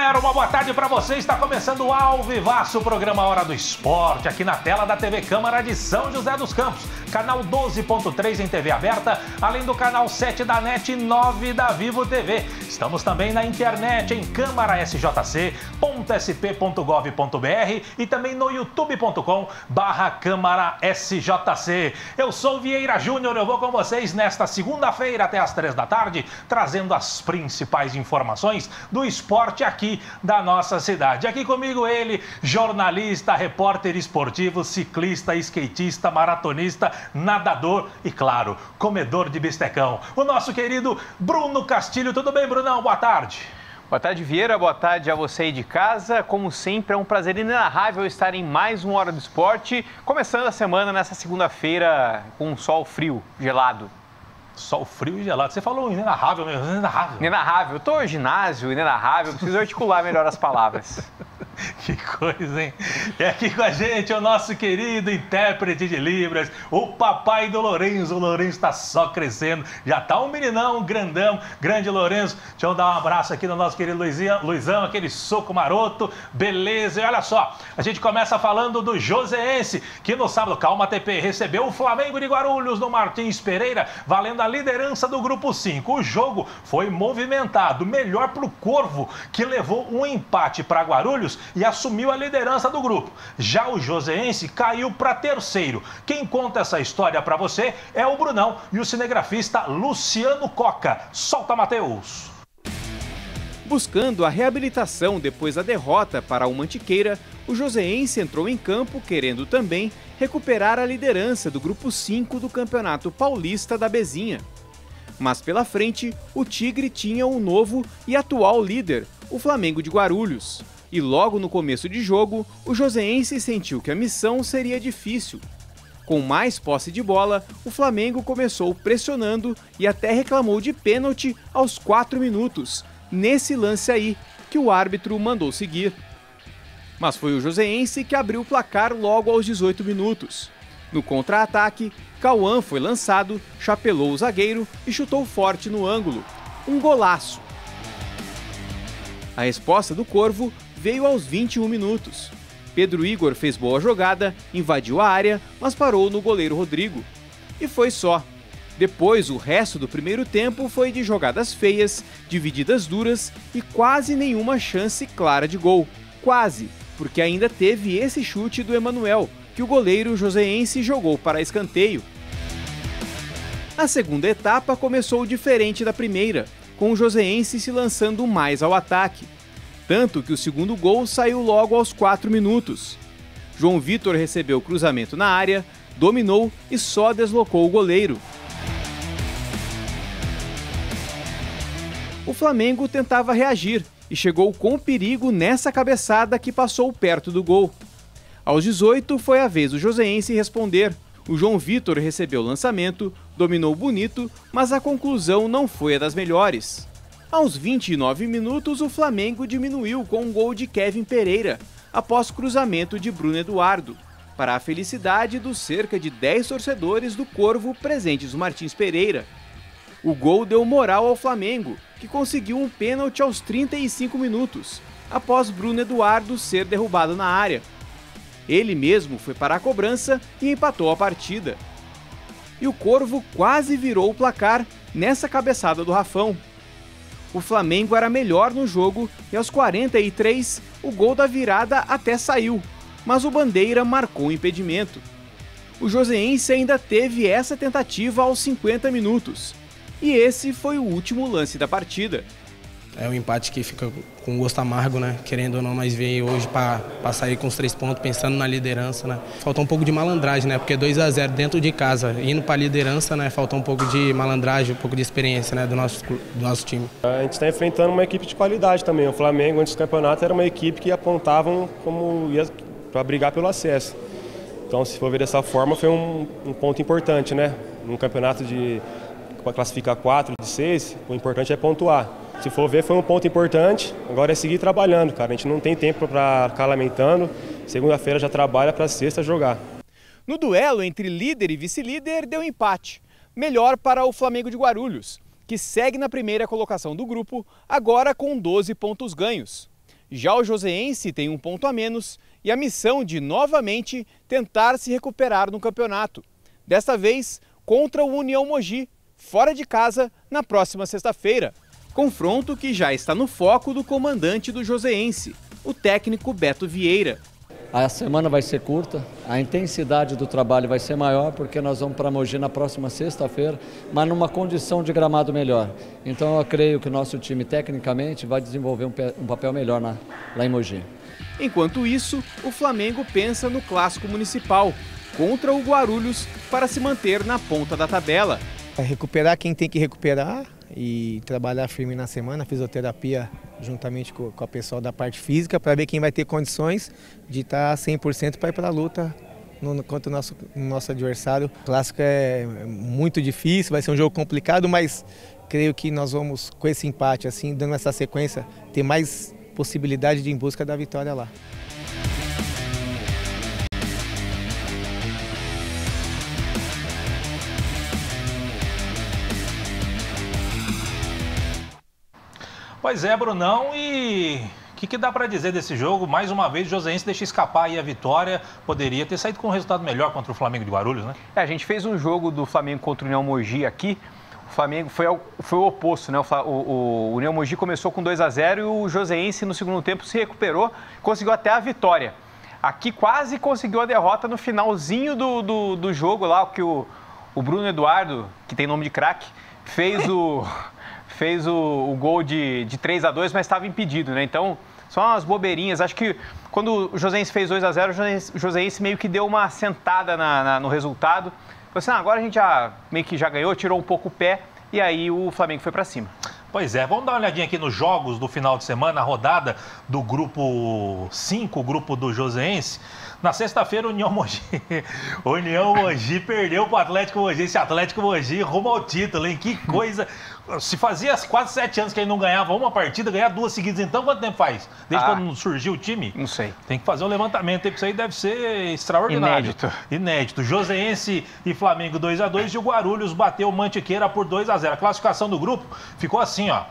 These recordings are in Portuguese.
galera, uma boa tarde para você. Está começando o Ao Vivaço, o programa Hora do Esporte, aqui na tela da TV Câmara de São José dos Campos, canal 12.3 em TV aberta, além do canal 7 da NET e 9 da Vivo TV. Estamos também na internet em câmarasjc.sp.gov.br e também no youtube.com/câmarasjc. Eu sou Vieira Júnior, eu vou com vocês nesta segunda-feira até às 3 da tarde, trazendo as principais informações do esporte aqui da nossa cidade. Aqui comigo ele, jornalista, repórter esportivo, ciclista, skatista, maratonista, nadador e, claro, comedor de bistecão. O nosso querido Bruno Castilho. Tudo bem, Brunão? Boa tarde. Boa tarde, Vieira. Boa tarde a você aí de casa. Como sempre, é um prazer inenarrável estar em mais uma Hora do Esporte, começando a semana nessa segunda-feira com um sol frio, gelado. Sol frio e gelado. Você falou inenarrável mesmo, inenarrável. Inenarrável. Eu tô ginásio, inenarrável, preciso articular melhor as palavras. Que coisa, hein? E aqui com a gente o nosso querido intérprete de Libras, o papai do Lourenço. O Lourenço está só crescendo. Já tá um meninão, um grandão, grande Lourenço. Deixa eu dar um abraço aqui no nosso querido Luizão, aquele soco maroto. Beleza. E olha só, a gente começa falando do Joseense, que no sábado, calma TP, recebeu o Flamengo de Guarulhos no Martins Pereira, valendo a liderança do grupo 5. O jogo foi movimentado, melhor para o Corvo, que levou um empate para Guarulhos e assumiu a liderança do grupo. Já o Joseense caiu para terceiro. Quem conta essa história para você é o Brunão e o cinegrafista Luciano Coca. Solta, Matheus! Buscando a reabilitação depois da derrota para o Mantiqueira, o Joseense entrou em campo querendo também recuperar a liderança do grupo 5 do Campeonato Paulista da Bezinha. Mas pela frente, o Tigre tinha um novo e atual líder, o Flamengo de Guarulhos. E logo no começo de jogo, o Joseense sentiu que a missão seria difícil. Com mais posse de bola, o Flamengo começou pressionando e até reclamou de pênalti aos 4 minutos, nesse lance aí, que o árbitro mandou seguir. Mas foi o Joseense que abriu o placar logo aos 18 minutos. No contra-ataque, Cauã foi lançado, chapelou o zagueiro e chutou forte no ângulo. Um golaço! A resposta do Corvo veio aos 21 minutos. Pedro Igor fez boa jogada, invadiu a área, mas parou no goleiro Rodrigo. E foi só. Depois, o resto do primeiro tempo foi de jogadas feias, divididas duras e quase nenhuma chance clara de gol. Quase, porque ainda teve esse chute do Emanuel, que o goleiro joseense jogou para escanteio. A segunda etapa começou diferente da primeira, com o joseense se lançando mais ao ataque. Tanto que o segundo gol saiu logo aos 4 minutos. João Vitor recebeu o cruzamento na área, dominou e só deslocou o goleiro. O Flamengo tentava reagir e chegou com perigo nessa cabeçada que passou perto do gol. Aos 18 foi a vez do joseense responder. O João Vitor recebeu o lançamento, dominou bonito, mas a conclusão não foi a das melhores. Aos 29 minutos, o Flamengo diminuiu com um gol de Kevin Pereira, após cruzamento de Bruno Eduardo, para a felicidade dos cerca de 10 torcedores do Corvo presentes no Martins Pereira. O gol deu moral ao Flamengo, que conseguiu um pênalti aos 35 minutos, após Bruno Eduardo ser derrubado na área. Ele mesmo foi para a cobrança e empatou a partida. E o Corvo quase virou o placar nessa cabeçada do Rafão. O Flamengo era melhor no jogo e aos 43 o gol da virada até saiu, mas o Bandeira marcou o impedimento. O joseense ainda teve essa tentativa aos 50 minutos. E esse foi o último lance da partida. É um empate que fica com gosto amargo, né? Querendo ou não, nós veio hoje para sair com os 3 pontos, pensando na liderança, né? Falta um pouco de malandragem, né? Porque 2-0 dentro de casa, indo para a liderança, né? Falta um pouco de malandragem, um pouco de experiência, né? do nosso time. A gente está enfrentando uma equipe de qualidade também. O Flamengo, antes do campeonato, era uma equipe que apontavam como ia para brigar pelo acesso. Então, se for ver dessa forma, foi um ponto importante, né? Num campeonato para classificar 4 de 6, o importante é pontuar. Se for ver, foi um ponto importante, agora é seguir trabalhando, cara. A gente não tem tempo para ficar lamentando. Segunda-feira já trabalha para sexta jogar. No duelo entre líder e vice-líder, deu empate. Melhor para o Flamengo de Guarulhos, que segue na primeira colocação do grupo, agora com 12 pontos ganhos. Já o joseense tem um ponto a menos e a missão de novamente tentar se recuperar no campeonato. Desta vez contra o União Mogi, fora de casa, na próxima sexta-feira. Confronto que já está no foco do comandante do joseense, o técnico Beto Vieira. A semana vai ser curta, a intensidade do trabalho vai ser maior, porque nós vamos para Mogi na próxima sexta-feira, mas numa condição de gramado melhor. Então eu creio que o nosso time, tecnicamente, vai desenvolver um papel melhor lá em Mogi. Enquanto isso, o Flamengo pensa no clássico municipal, contra o Guarulhos, para se manter na ponta da tabela. Recuperar quem tem que recuperar e trabalhar firme na semana, fisioterapia juntamente com a pessoal da parte física, para ver quem vai ter condições de estar 100% para ir para a luta contra o nosso adversário. O clássico é muito difícil, vai ser um jogo complicado, mas creio que nós vamos, com esse empate, assim, dando essa sequência, ter mais possibilidade de ir em busca da vitória lá. Pois é, Brunão, e o que dá para dizer desse jogo? Mais uma vez, o joseense deixa escapar aí a vitória. Poderia ter saído com um resultado melhor contra o Flamengo de Guarulhos, né? A gente fez um jogo do Flamengo contra o União Mogi aqui. O Flamengo foi o oposto, né? O União Mogi começou com 2-0 e o joseense no segundo tempo se recuperou, conseguiu até a vitória. Aqui quase conseguiu a derrota no finalzinho do jogo lá, que o Bruno Eduardo, que tem nome de craque, fez o gol de 3-2, mas estava impedido, né? Então, só umas bobeirinhas. Acho que quando o joseense fez 2-0, o joseense meio que deu uma sentada no resultado. Falou assim, agora a gente meio que já ganhou, tirou um pouco o pé e aí o Flamengo foi para cima. Pois é, vamos dar uma olhadinha aqui nos jogos do final de semana, a rodada do grupo 5, o grupo do joseense. Na sexta-feira, o União Mogi perdeu para o Atlético Mogi. Esse Atlético Mogi rumo ao título, hein? Que coisa! Se fazia quase 7 anos que ele não ganhava uma partida, ganhar 2 seguidas, então quanto tempo faz? Desde quando surgiu o time? Não sei. Tem que fazer um levantamento, porque isso aí deve ser extraordinário. Inédito. Joseense e Flamengo 2-2 e o Guarulhos bateu o Mantiqueira por 2-0. A classificação do grupo ficou assim, ó.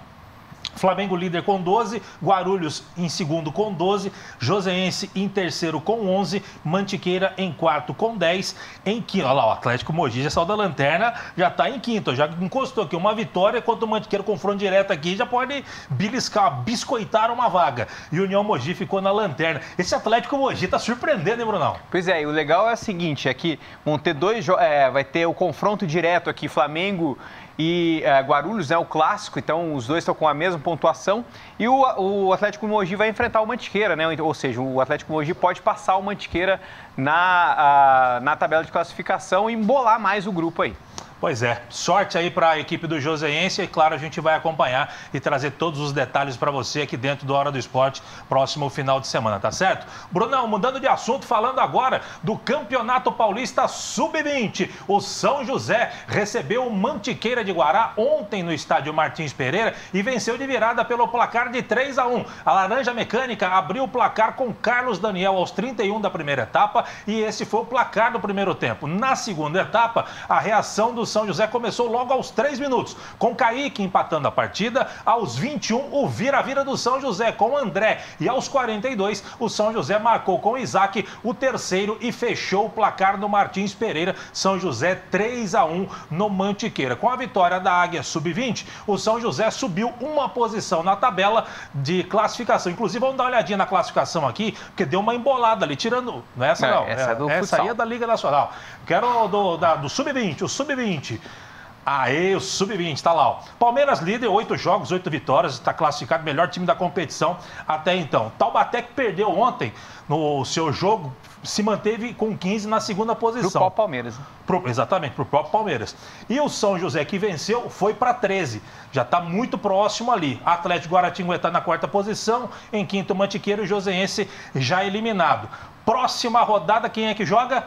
Flamengo líder com 12, Guarulhos em segundo com 12, Joseense em terceiro com 11, Mantiqueira em quarto com 10, em quinto, olha lá, o Atlético Mogi já saiu da lanterna, já está em quinto, já encostou aqui uma vitória contra o Mantiqueira, confronto direto aqui, já pode biscoitar uma vaga, e o União Mogi ficou na lanterna. Esse Atlético Mogi está surpreendendo, hein, Brunão? Pois é, e o legal é o seguinte, é que vão ter vai ter o confronto direto aqui, Flamengo e Guarulhos, né, o clássico, então os dois estão com a mesma pontuação e o Atlético Mogi vai enfrentar o Mantiqueira, né, ou seja, o Atlético Mogi pode passar o Mantiqueira na tabela de classificação e embolar mais o grupo aí. Pois é, sorte aí para a equipe do joseense e claro, a gente vai acompanhar e trazer todos os detalhes para você aqui dentro do Hora do Esporte, próximo final de semana, tá certo? Brunão, mudando de assunto, falando agora do Campeonato Paulista Sub-20. O São José recebeu o Mantiqueira de Guará ontem no estádio Martins Pereira e venceu de virada pelo placar de 3-1. A Laranja Mecânica abriu o placar com Carlos Daniel aos 31 da primeira etapa e esse foi o placar do primeiro tempo. Na segunda etapa, a reação do São José começou logo aos 3 minutos, com Kaique empatando a partida. Aos 21, o vira-vira do São José com o André. E aos 42, o São José marcou com o Isaac o terceiro e fechou o placar no Martins Pereira. São José 3-1 no Mantiqueira. Com a vitória da Águia Sub-20, o São José subiu uma posição na tabela de classificação. Inclusive, vamos dar uma olhadinha na classificação aqui, porque deu uma embolada ali, tirando... Não é essa, não. Essa aí é da Liga Nacional. Quero do Sub-20, o Sub-20. Aê, o Sub-20, tá lá, ó. Palmeiras líder, 8 jogos, 8 vitórias, está classificado melhor time da competição até então. Taubaté, que perdeu ontem no seu jogo, se manteve com 15 na segunda posição. Pro próprio Palmeiras. Exatamente, pro próprio Palmeiras. E o São José, que venceu, foi para 13. Já está muito próximo ali. Atlético Guaratinguetá está na quarta posição, em quinto Mantiqueira e o Joseense já eliminado. Próxima rodada, quem é que joga?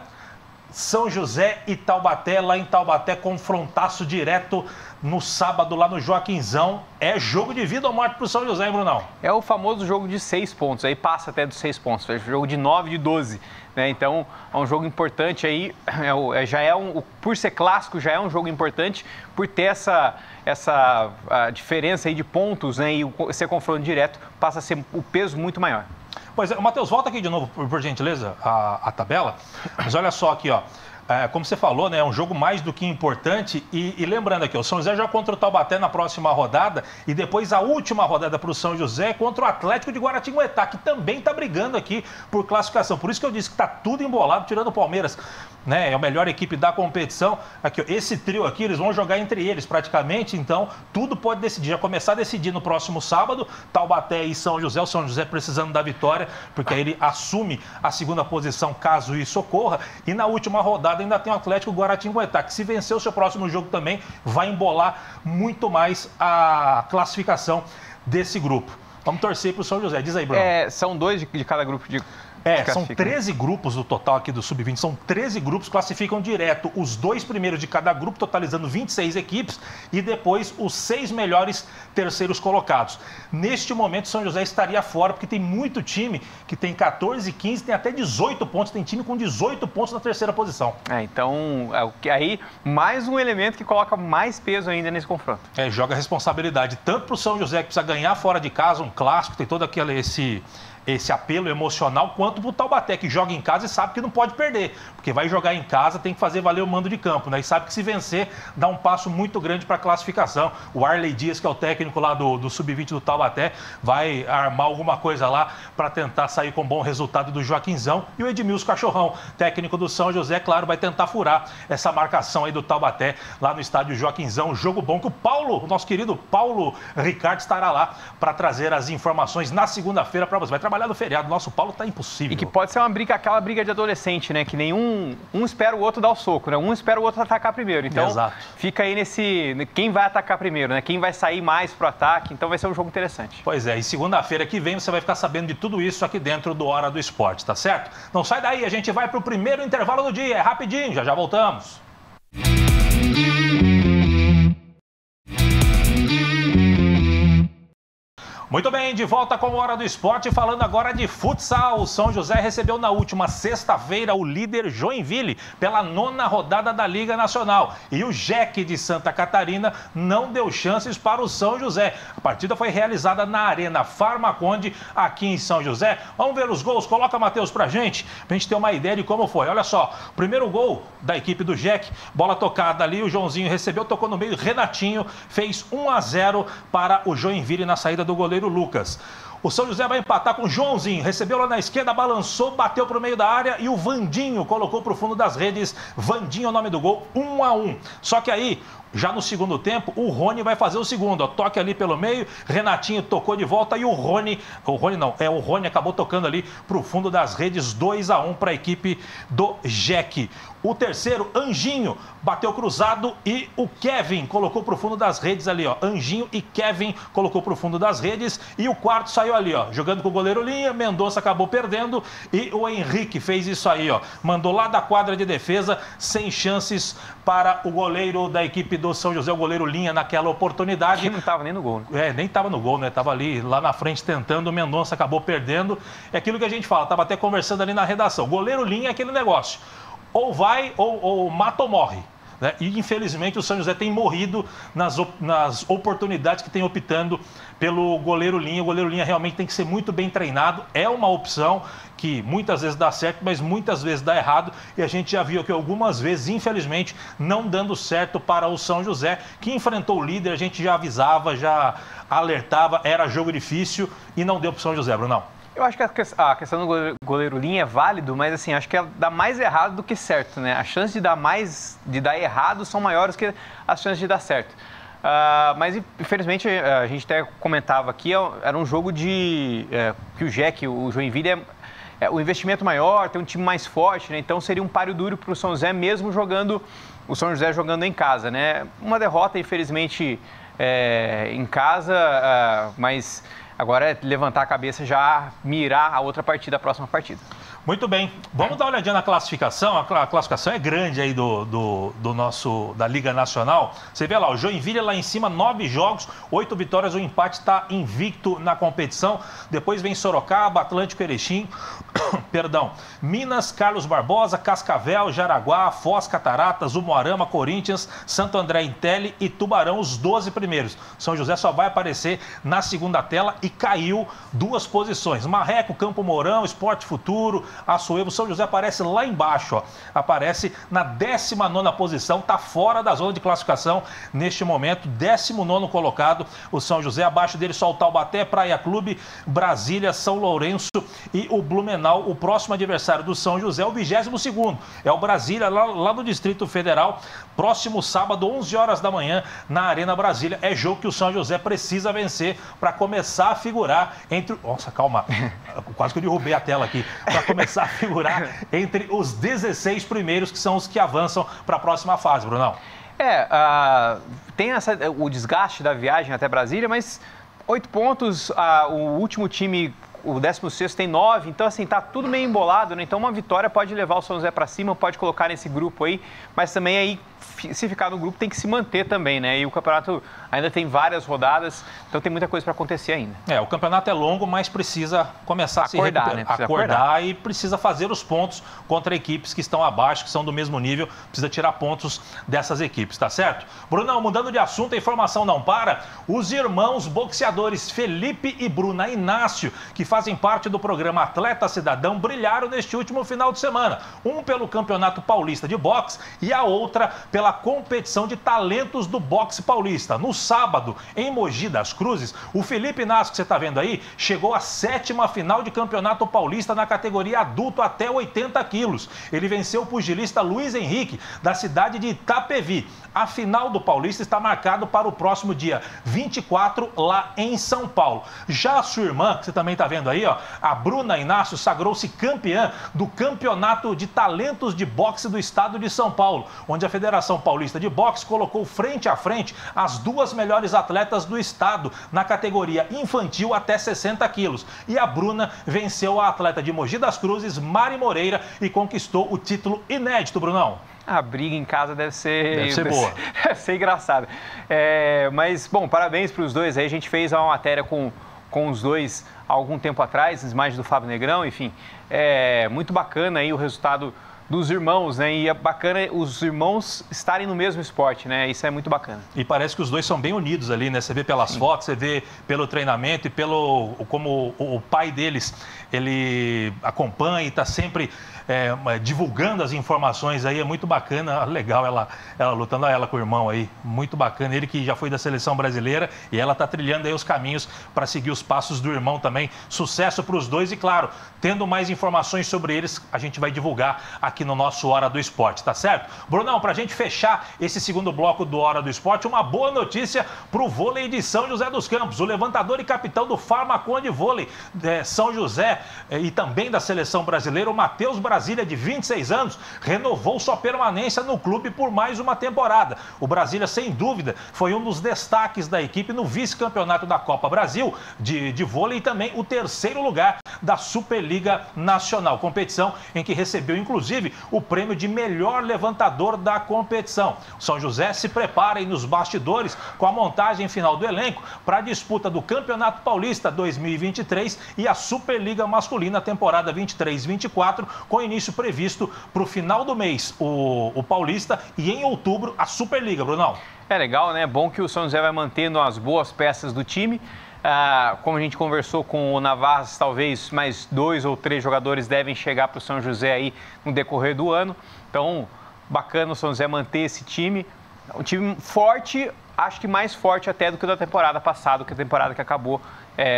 São José e Taubaté, lá em Taubaté, confrontaço direto no sábado lá no Joaquinzão. É jogo de vida ou morte pro São José, hein, Brunão? É o famoso jogo de 6 pontos, aí passa até dos 6 pontos, é jogo de 9, de 12, né? Então é um jogo importante aí, por ser clássico, já é um jogo importante, por ter essa diferença aí de pontos, né? E ser confronto direto passa a ser o peso muito maior. Pois é, Matheus, volta aqui de novo, por gentileza, a tabela. Mas olha só aqui, ó. Como você falou, né, é um jogo mais do que importante. E lembrando aqui, o São José joga contra o Taubaté na próxima rodada e depois a última rodada para o São José contra o Atlético de Guaratinguetá, que também está brigando aqui por classificação. Por isso que eu disse que está tudo embolado, tirando o Palmeiras, né, é a melhor equipe da competição. Aqui, ó, esse trio aqui, eles vão jogar entre eles praticamente, então tudo pode decidir. Já começar a decidir no próximo sábado, Taubaté e São José. O São José precisando da vitória, porque aí ele assume a segunda posição caso isso ocorra. E na última rodada ainda tem o Atlético Guaratinguetá, que se vencer o seu próximo jogo também vai embolar muito mais a classificação desse grupo. Vamos torcer para o São José. Diz aí, Bruno. São 2 de cada grupo de... São 13 grupos no total aqui do Sub-20, são 13 grupos, classificam direto os 2 primeiros de cada grupo, totalizando 26 equipes, e depois os 6 melhores terceiros colocados. Neste momento, São José estaria fora, porque tem muito time que tem 14, 15, tem até 18 pontos, tem time com 18 pontos na terceira posição. Então, aí mais um elemento que coloca mais peso ainda nesse confronto. Joga responsabilidade tanto para o São José, que precisa ganhar fora de casa, um clássico, tem todo esse apelo emocional, quanto pro Taubaté, que joga em casa e sabe que não pode perder, porque vai jogar em casa, tem que fazer valer o mando de campo, né? E sabe que se vencer, dá um passo muito grande para a classificação. O Arley Dias, que é o técnico lá do Sub-20 do Taubaté, vai armar alguma coisa lá para tentar sair com bom resultado do Joaquinzão. E o Edmilson Cachorrão, técnico do São José, claro, vai tentar furar essa marcação aí do Taubaté lá no estádio Joaquinzão. Jogo bom que o nosso querido Paulo Ricardo estará lá para trazer as informações na segunda-feira para você. Vai trabalhar no feriado, nosso Paulo tá impossível. E que pode ser aquela briga de adolescente, né? Que nenhum espera o outro dar o soco, né? Um espera o outro atacar primeiro. Então, exato, fica aí quem vai atacar primeiro, né? Quem vai sair mais pro ataque. Então vai ser um jogo interessante. Pois é, e segunda-feira que vem você vai ficar sabendo de tudo isso aqui dentro do Hora do Esporte, tá certo? Não sai daí, a gente vai pro primeiro intervalo do dia, é rapidinho, já voltamos. Muito bem, de volta com a Hora do Esporte, falando agora de futsal. O São José recebeu na última sexta-feira o líder Joinville pela 9ª rodada da Liga Nacional. E o JEC de Santa Catarina não deu chances para o São José. A partida foi realizada na Arena Farmaconde, aqui em São José. Vamos ver os gols. Coloca, Matheus, pra gente ter uma ideia de como foi. Olha só, primeiro gol da equipe do JEC, bola tocada ali, o Joãozinho recebeu, tocou no meio, Renatinho fez 1-0 para o Joinville na saída do goleiro Lucas. O São José vai empatar com o Joãozinho, recebeu lá na esquerda, balançou, bateu para o meio da área e o Vandinho colocou para o fundo das redes. Vandinho é o nome do gol, 1-1. Só que aí, já no segundo tempo, o Rony vai fazer o segundo. Ó, toque ali pelo meio, Renatinho tocou de volta e o Rony acabou tocando ali para o fundo das redes, 2-1 para a equipe do JEC. O terceiro, Anjinho, bateu cruzado e o Kevin colocou para o fundo das redes ali, ó. Anjinho e Kevin colocou para o fundo das redes. E o quarto saiu ali, ó, jogando com o goleiro Linha. Mendonça acabou perdendo e o Henrique fez isso aí, ó. Mandou lá da quadra de defesa, sem chances para o goleiro da equipe do São José, o goleiro Linha, naquela oportunidade. Que não estava nem no gol, né? Nem estava no gol, né? Estava ali, lá na frente, tentando. O Mendonça acabou perdendo. É aquilo que a gente fala, estava até conversando ali na redação. Goleiro Linha é aquele negócio. Ou vai, ou mata ou morre. Né? E, infelizmente, o São José tem morrido nas oportunidades que tem optando pelo goleiro Linha. O goleiro Linha realmente tem que ser muito bem treinado. É uma opção que muitas vezes dá certo, mas muitas vezes dá errado. E a gente já viu que algumas vezes, infelizmente, não dando certo para o São José, que enfrentou o líder. A gente já avisava, já alertava, era jogo difícil e não deu para o São José, Brunão. Eu acho que a questão do goleiro Linha é válido, mas assim, acho que dá mais errado do que certo, né? As chances de dar errado são maiores que as chances de dar certo. Mas infelizmente a gente até comentava aqui, era um jogo que o JEC, o Joinville, o investimento maior, tem um time mais forte, né? Então seria um páreo duro para o São José, mesmo o São José jogando em casa, né? Uma derrota, infelizmente, em casa, mas agora é levantar a cabeça, já mirar a outra partida, a próxima partida. Muito bem, vamos dar uma olhadinha na classificação. A classificação é grande aí da Liga Nacional. Você vê lá, o Joinville lá em cima, 9 jogos, 8 vitórias, o empate está invicto na competição. Depois vem Sorocaba, Atlântico Erechim, perdão, Minas, Carlos Barbosa, Cascavel, Jaraguá, Foz, Cataratas, Umuarama, Corinthians, Santo André, Intelli e Tubarão, os 12 primeiros. São José só vai aparecer na segunda tela e caiu 2 posições. Marreco, Campo Mourão, Esporte Futuro, Açoevo, São José aparece lá embaixo, ó. Aparece na 19ª posição, está fora da zona de classificação neste momento, 19º colocado, o São José, abaixo dele só o Taubaté, Praia Clube, Brasília, São Lourenço e o Blumenau. O próximo adversário do São José é o 22º, é o Brasília, lá do Distrito Federal, próximo sábado, 11 horas da manhã, na Arena Brasília. É jogo que o São José precisa vencer para começar a figurar entre... Nossa, calma, quase que eu derrubei a tela aqui. Para começar a figurar entre os 16 primeiros, que são os que avançam para a próxima fase, Brunão. Tem o desgaste da viagem até Brasília, mas 8 pontos, o último time, o 16º, tem 9, então assim, tá tudo meio embolado, né? Então uma vitória pode levar o São José para cima, pode colocar nesse grupo aí, mas também aí, se ficar no grupo, tem que se manter também, né? E o campeonato ainda tem várias rodadas, então tem muita coisa para acontecer ainda. O campeonato é longo, mas precisa começar a se recuperar, né? Acordar e precisa fazer os pontos contra equipes que estão abaixo, que são do mesmo nível, precisa tirar pontos dessas equipes, tá certo? Brunão, mudando de assunto, a informação não para. Os irmãos boxeadores Felipe e Bruna Inácio, que fazem parte do programa Atleta Cidadão, brilharam neste último final de semana. Um pelo Campeonato Paulista de Boxe e a outra pela competição de talentos do boxe paulista. No sábado, em Mogi das Cruzes, o Felipe Inácio, que você está vendo aí, chegou à 7ª final de Campeonato Paulista na categoria adulto até 80 quilos. Ele venceu o pugilista Luiz Henrique, da cidade de Itapevi. A final do Paulista está marcado para o próximo dia 24, lá em São Paulo. Já a sua irmã, que você também está vendo aí, ó, a Bruna Inácio, sagrou-se campeã do Campeonato de Talentos de Boxe do Estado de São Paulo, onde a Federação Paulista de Boxe colocou frente a frente as 2 melhores atletas do estado na categoria infantil até 60 quilos. E a Bruna venceu a atleta de Mogi das Cruzes, Mari Moreira, e conquistou o título inédito, Brunão. A briga em casa deve ser boa. Deve ser engraçada. Mas, bom, parabéns para os dois. Aí a gente fez uma matéria com os dois há algum tempo atrás, as imagens do Fábio Negrão, enfim. Muito bacana aí o resultado dos irmãos, né? E é bacana os irmãos estarem no mesmo esporte, né? Isso é muito bacana. E parece que os dois são bem unidos ali, né? Você vê pelas fotos, você vê pelo treinamento e pelo como o pai deles, ele acompanha e está sempre divulgando as informações aí, é muito bacana, legal ela lutando, ela com o irmão aí, muito bacana, ele que já foi da seleção brasileira e ela está trilhando aí os caminhos para seguir os passos do irmão também. Sucesso para os dois e, claro, tendo mais informações sobre eles, a gente vai divulgar aqui no nosso Hora do Esporte, tá certo? Brunão, para a gente fechar esse segundo bloco do Hora do Esporte, uma boa notícia para o vôlei de São José dos Campos. O levantador e capitão do Farmaconde Vôlei São José e também da seleção brasileira, o Matheus Brasília, de 26 anos, renovou sua permanência no clube por mais uma temporada. O Brasília, sem dúvida, foi um dos destaques da equipe no vice-campeonato da Copa Brasil de vôlei e também o 3º lugar da Superliga Nacional, competição em que recebeu, inclusive, o prêmio de melhor levantador da competição. O São José se prepara aí nos bastidores com a montagem final do elenco para a disputa do Campeonato Paulista 2023 e a Superliga Masculina temporada 23-24, com início previsto para o final do mês o Paulista e em outubro a Superliga, Brunão. É legal, né? É bom que o São José vai mantendo as boas peças do time. Como a gente conversou com o Navas, talvez mais 2 ou 3 jogadores devem chegar para o São José aí no decorrer do ano. Então, bacana o São José manter esse time. Um time forte, acho que mais forte até do que o da temporada passada, que a temporada que acabou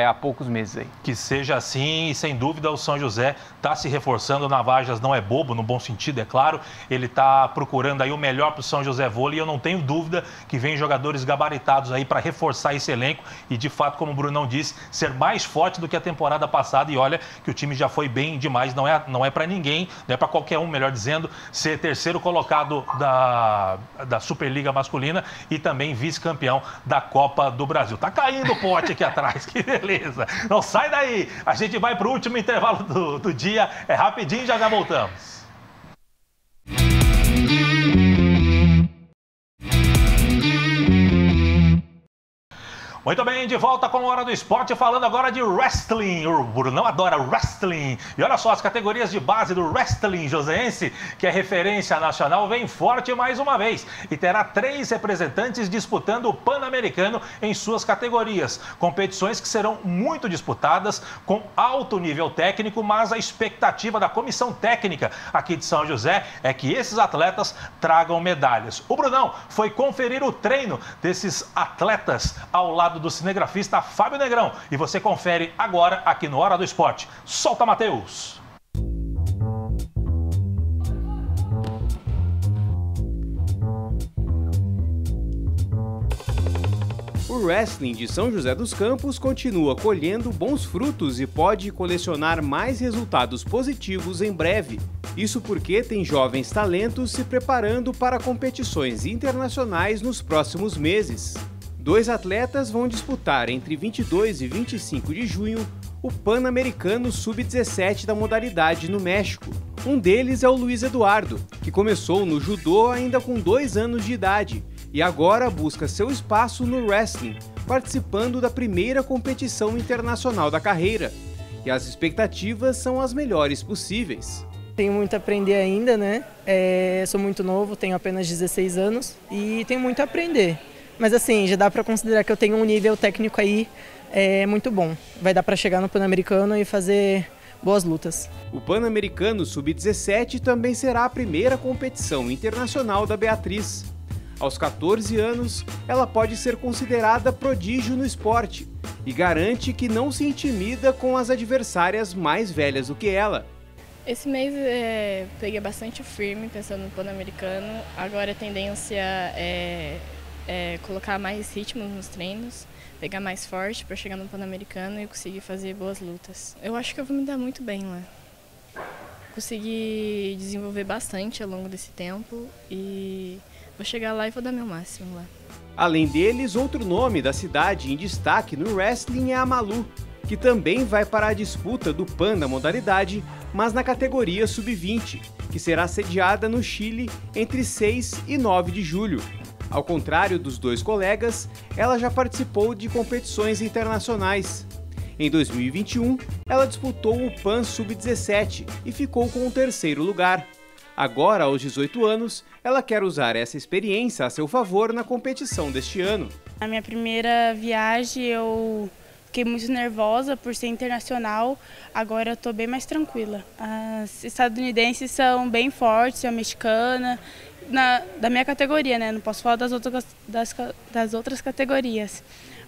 há poucos meses aí. Que seja assim e sem dúvida o São José está se reforçando. O Navajas não é bobo, no bom sentido, é claro. Ele está procurando aí o melhor para o São José Vôlei e eu não tenho dúvida que vem jogadores gabaritados aí para reforçar esse elenco e de fato, como o Brunão disse, ser mais forte do que a temporada passada. E olha que o time já foi bem demais, não é para ninguém, não é para qualquer um, melhor dizendo, ser 3º colocado da Superliga Masculina e também vice-campeão da Copa do Brasil. Tá caindo o pote aqui atrás, que beleza. Não sai daí. A gente vai para o último intervalo do dia. É rapidinho, já voltamos. Muito bem, de volta com a Hora do Esporte, falando agora de wrestling. O Brunão adora wrestling. E olha só, as categorias de base do wrestling joseense, que é referência nacional, vem forte mais uma vez. E terá 3 representantes disputando o Pan-Americano em suas categorias. Competições que serão muito disputadas, com alto nível técnico, mas a expectativa da comissão técnica aqui de São José é que esses atletas tragam medalhas. O Brunão foi conferir o treino desses atletas ao lado do cinegrafista Fábio Negrão. E você confere agora aqui no Hora do Esporte. Solta, Matheus! O wrestling de São José dos Campos continua colhendo bons frutos e pode colecionar mais resultados positivos em breve. Isso porque tem jovens talentos se preparando para competições internacionais nos próximos meses. 2 atletas vão disputar entre 22 e 25 de junho o Pan-Americano Sub-17 da modalidade no México. Um deles é o Luiz Eduardo, que começou no judô ainda com 2 anos de idade e agora busca seu espaço no wrestling, participando da primeira competição internacional da carreira. E as expectativas são as melhores possíveis. Tenho muito a aprender ainda, né? Sou muito novo, tenho apenas 16 anos e tenho muito a aprender. Mas assim, já dá para considerar que eu tenho um nível técnico aí muito bom. Vai dar para chegar no Pan-Americano e fazer boas lutas. O Pan-Americano Sub-17 também será a primeira competição internacional da Beatriz. Aos 14 anos, ela pode ser considerada prodígio no esporte e garante que não se intimida com as adversárias mais velhas do que ela. Esse mês peguei bastante firme pensando no Pan-Americano. Agora a tendência é colocar mais ritmo nos treinos, pegar mais forte para chegar no Pan-Americano e conseguir fazer boas lutas. Eu acho que eu vou me dar muito bem lá. Consegui desenvolver bastante ao longo desse tempo e vou chegar lá e vou dar meu máximo lá. Além deles, outro nome da cidade em destaque no wrestling é a Malu, que também vai para a disputa do Pan da modalidade, mas na categoria Sub-20, que será sediada no Chile entre 6 e 9 de julho. Ao contrário dos 2 colegas, ela já participou de competições internacionais. Em 2021, ela disputou o Pan Sub-17 e ficou com o 3º lugar. Agora, aos 18 anos, ela quer usar essa experiência a seu favor na competição deste ano. Na minha primeira viagem, eu fiquei muito nervosa por ser internacional, agora eu estou bem mais tranquila. As estadunidenses são bem fortes, a mexicana, da minha categoria, né? Não posso falar das outras categorias,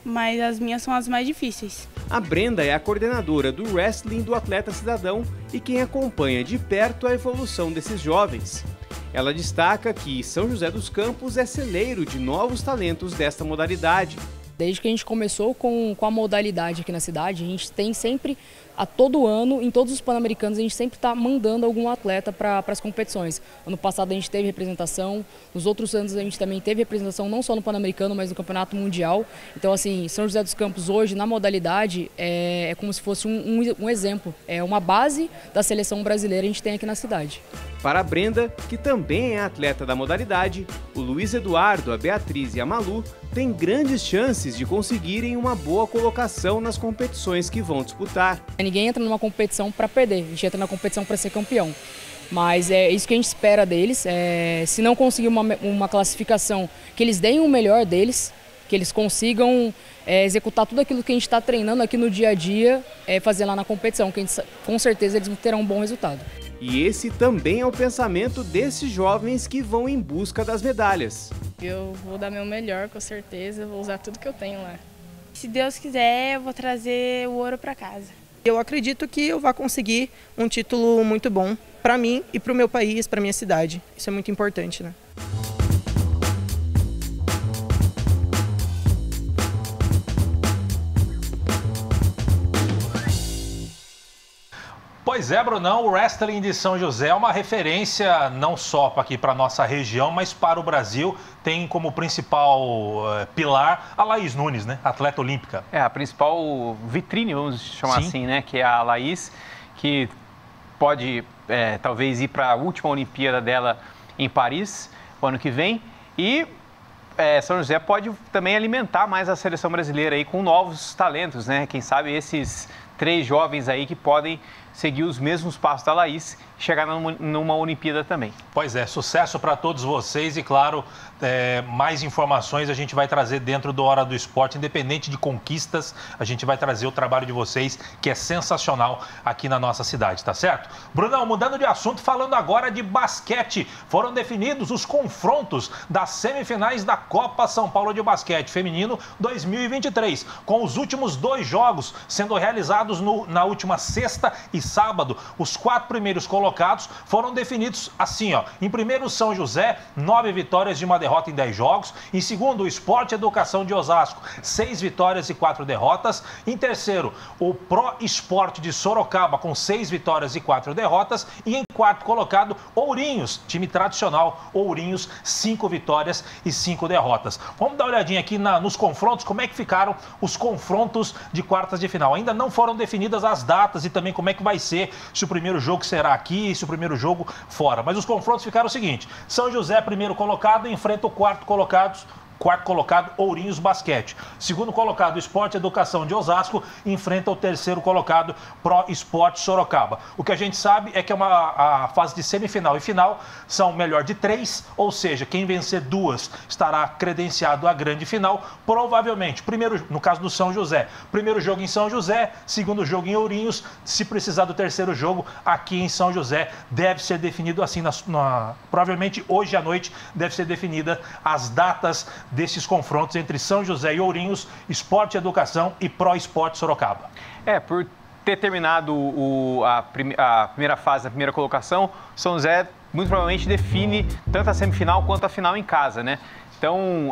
mas as minhas são as mais difíceis. A Brenda é a coordenadora do wrestling do Atleta Cidadão e quem acompanha de perto a evolução desses jovens. Ela destaca que São José dos Campos é celeiro de novos talentos desta modalidade. Desde que a gente começou com a modalidade aqui na cidade, a gente tem sempre, a todo ano, em todos os Pan-Americanos, a gente sempre está mandando algum atleta para as competições. Ano passado a gente teve representação, nos outros anos a gente também teve representação não só no Pan-Americano, mas no Campeonato Mundial. Então, assim, São José dos Campos hoje, na modalidade, é como se fosse um exemplo, é uma base da seleção brasileira que a gente tem aqui na cidade. Para a Brenda, que também é atleta da modalidade, o Luiz Eduardo, a Beatriz e a Malu têm grandes chances de conseguirem uma boa colocação nas competições que vão disputar. Ninguém entra numa competição para perder, a gente entra na competição para ser campeão. Mas é isso que a gente espera deles, se não conseguir uma classificação, que eles deem o melhor deles, que eles consigam executar tudo aquilo que a gente está treinando aqui no dia a dia, fazer lá na competição, que com certeza eles terão um bom resultado. E esse também é o pensamento desses jovens que vão em busca das medalhas. Eu vou dar meu melhor, com certeza, vou usar tudo que eu tenho lá. Se Deus quiser, eu vou trazer o ouro para casa. Eu acredito que eu vou conseguir um título muito bom para mim e para o meu país, para minha cidade. Isso é muito importante, né? Pois é, Brunão, o wrestling de São José é uma referência não só aqui para a nossa região, mas para o Brasil. Tem como principal pilar a Laís Nunes, né? Atleta olímpica. A principal vitrine, vamos chamar assim, né? Que é a Laís, que pode talvez ir para a última Olimpíada dela em Paris, o ano que vem. E São José pode também alimentar mais a seleção brasileira aí com novos talentos, né? Quem sabe esses 3 jovens aí que podem seguir os mesmos passos da Laís e chegar numa Olimpíada também. Pois é, sucesso para todos vocês e, claro, mais informações a gente vai trazer dentro do Hora do Esporte, independente de conquistas, a gente vai trazer o trabalho de vocês, que é sensacional aqui na nossa cidade, tá certo? Brunão, mudando de assunto, falando agora de basquete, foram definidos os confrontos das semifinais da Copa São Paulo de Basquete Feminino 2023, com os últimos 2 jogos sendo realizados na última sexta e sábado. Os 4 primeiros colocados foram definidos assim, ó. Em primeiro, São José, 9 vitórias e 1 derrota em 10 jogos. Em segundo, o Sport Educação de Osasco, 6 vitórias e 4 derrotas. Em terceiro, o Pro Esporte de Sorocaba, com 6 vitórias e 4 derrotas. E em quarto colocado, Ourinhos, time tradicional, Ourinhos, 5 vitórias e 5 derrotas. Vamos dar uma olhadinha aqui nos confrontos, como é que ficaram os confrontos de quartas de final. Ainda não foram definidas as datas e também como é que vai ser, se o primeiro jogo será aqui, se o primeiro jogo fora. Mas os confrontos ficaram o seguinte: São José, primeiro colocado, enfrenta o quarto colocado, Ourinhos Basquete. Segundo colocado, Esporte Educação de Osasco, enfrenta o terceiro colocado, Pro Esporte Sorocaba. O que a gente sabe é que a fase de semifinal e final são melhor de 3, ou seja, quem vencer 2 estará credenciado à grande final. Provavelmente, no caso do São José, primeiro jogo em São José, segundo jogo em Ourinhos. Se precisar do terceiro jogo aqui em São José, deve ser definido assim, provavelmente hoje à noite deve ser definida as datas desses confrontos entre São José e Ourinhos, Esporte Educação e Pro Esporte Sorocaba. Por ter terminado a primeira fase, a primeira colocação, São José muito provavelmente define tanto a semifinal quanto a final em casa, né? Então,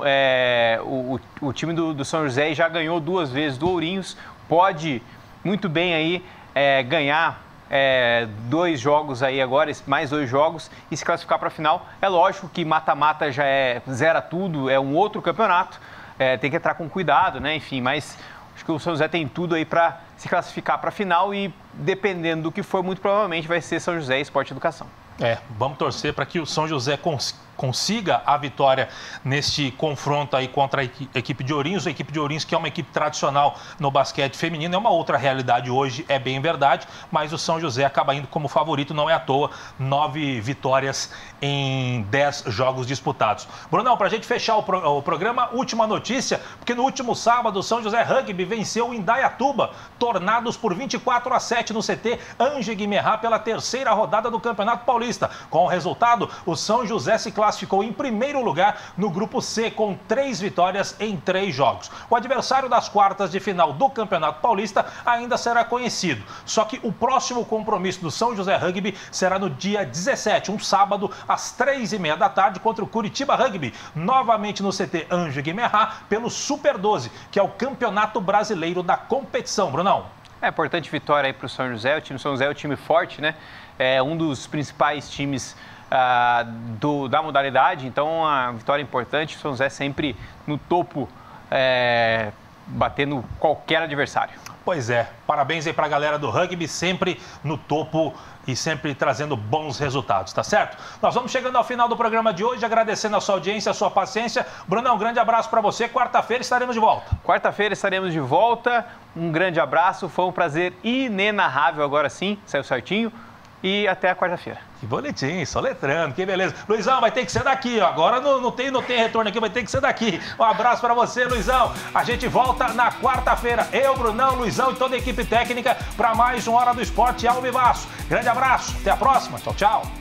o time do São José já ganhou 2 vezes do Ourinhos, pode muito bem aí ganhar 2 jogos aí agora, mais 2 jogos e se classificar para a final. É lógico que mata-mata já zera tudo, é um outro campeonato, tem que entrar com cuidado, né? Enfim, mas acho que o São José tem tudo aí para se classificar para a final e, dependendo do que for, muito provavelmente vai ser São José e Esporte Educação. Vamos torcer para que o São José consiga a vitória neste confronto aí contra a equipe de Ourinhos. A equipe de Ourinhos, que é uma equipe tradicional no basquete feminino, é uma outra realidade hoje, é bem verdade, mas o São José acaba indo como favorito, não é à toa, 9 vitórias em 10 jogos disputados. Brunão, para a gente fechar o programa, última notícia, porque no último sábado o São José Rugby venceu o Indaiatuba, Tornados por 24-7 no CT Ange Guimerá pela 3ª rodada do Campeonato Paulista. Com o resultado, o São José se classificou em primeiro lugar no Grupo C, com 3 vitórias em 3 jogos. O adversário das quartas de final do Campeonato Paulista ainda será conhecido. Só que o próximo compromisso do São José Rugby será no dia 17, um sábado, às 3h30 da tarde, contra o Curitiba Rugby, novamente no CT Ange Guimerá, pelo Super 12, que é o Campeonato Brasileiro da competição. Brunão. Importante vitória aí para o São José. O time do São José é um time forte, né? É um dos principais times da modalidade, então a vitória é importante. O São José sempre no topo, batendo qualquer adversário. Pois é, parabéns aí para a galera do rugby, sempre no topo e sempre trazendo bons resultados, tá certo? Nós vamos chegando ao final do programa de hoje, agradecendo a sua audiência, a sua paciência. Brunão, um grande abraço para você. Quarta-feira estaremos de volta. Quarta-feira estaremos de volta. Um grande abraço, foi um prazer inenarrável, agora sim, saiu certinho. E até a quarta-feira. Que bonitinho, só letrando, que beleza. Luizão, vai ter que ser daqui, ó. Agora não tem retorno aqui, vai ter que ser daqui. Um abraço para você, Luizão. A gente volta na quarta-feira. Eu, Brunão, Luizão e toda a equipe técnica para mais uma Hora do Esporte ao vivaço. Grande abraço, até a próxima. Tchau, tchau.